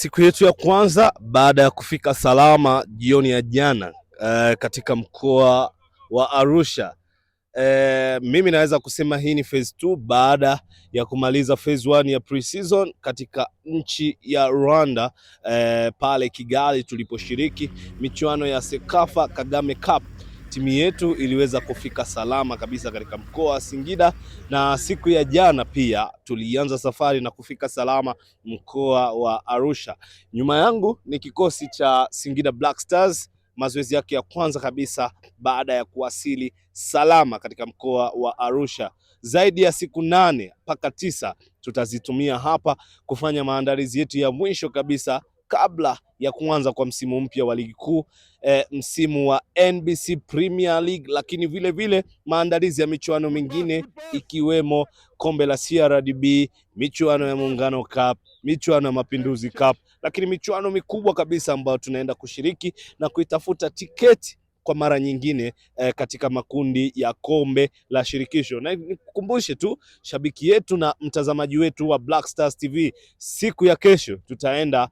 Siku yetu ya kwanza baada ya kufika salama jioni ya jana katika mkoa wa Arusha. Mimi naweza kusema hii ni phase 2 baada ya kumaliza phase 1 ya pre-season katika nchi ya Rwanda, pale Kigali tuliposhiriki michuano ya Sekafa Kagame Cup. Timu yetu iliweza kufika salama kabisa katika mkoa wa Singida, na siku ya jana pia tulianza safari na kufika salama mkoa wa Arusha. Nyuma yangu ni kikosi cha Singida Black Stars, mazoezi yake ya kwanza kabisa baada ya kuwasili salama katika mkoa wa Arusha. Zaidi ya siku 8 mpaka 9 tutazitumia hapa kufanya maandalizi yetu ya mwisho kabisa kabla ya kuanza kwa msimu mpya wa ligi kuu, msimu wa NBC Premier League, lakini vile vile maandalizi ya michuano mingine ikiwemo kombe la CRDB, michuano ya Muungano Cup, michuano ya Mapinduzi Cup, lakini michuano mikubwa kabisa ambayo tunaenda kushiriki na kuitafuta tiketi kwa mara nyingine katika makundi ya kombe la shirikisho. Na nikukumbushe tu shabiki yetu na mtazamaji wetu wa Black Stars TV, siku ya kesho tutaenda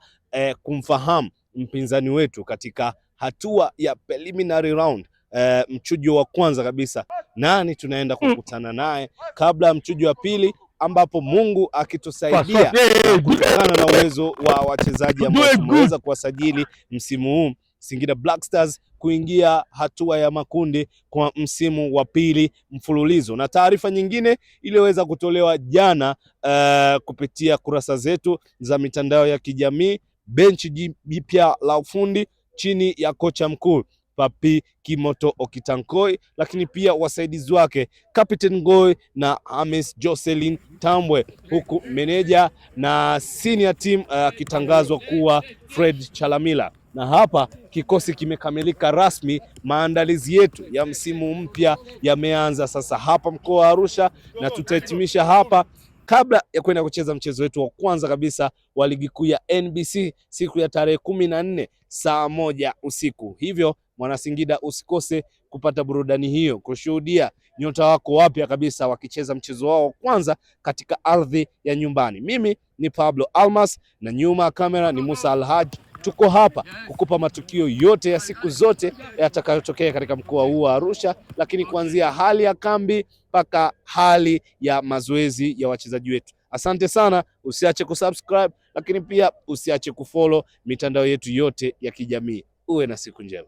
kumfahamu mpinzani wetu katika hatua ya preliminary round, mchujo wa kwanza kabisa, nani tunaenda kukutana naye kabla ya mchujo wa pili, ambapo Mungu akitusaidia kutokana na uwezo wa wachezaji ambao tumeweza kuwasajili msimu huu, Singida Black Stars kuingia hatua ya makundi kwa msimu wa pili mfululizo. Na taarifa nyingine iliyoweza kutolewa jana kupitia kurasa zetu za mitandao ya kijamii, benchi jipya la ufundi chini ya kocha mkuu Papi Kimoto Okitankoi, lakini pia wasaidizi wake Captain Goy na Hamis Jocelyn Tambwe, huku meneja na senior team akitangazwa kuwa Fred Chalamila. Na hapa kikosi kimekamilika rasmi. Maandalizi yetu ya msimu mpya yameanza sasa hapa mkoa wa Arusha, na tutahitimisha hapa kabla ya kwenda kucheza mchezo wetu wa kwanza kabisa wa ligi kuu ya NBC siku ya tarehe 14 saa 1 usiku. Hivyo mwana Singida, usikose kupata burudani hiyo, kushuhudia nyota wako wapya kabisa wakicheza mchezo wao wa kwanza katika ardhi ya nyumbani. Mimi ni Pablo Almas na nyuma ya kamera ni Musa Alhaji. Tuko hapa kukupa matukio yote ya siku zote yatakayotokea katika mkoa huu wa Arusha, lakini kuanzia hali ya kambi mpaka hali ya mazoezi ya wachezaji wetu. Asante sana, usiache kusubscribe, lakini pia usiache kufollow mitandao yetu yote ya kijamii. Uwe na siku njema.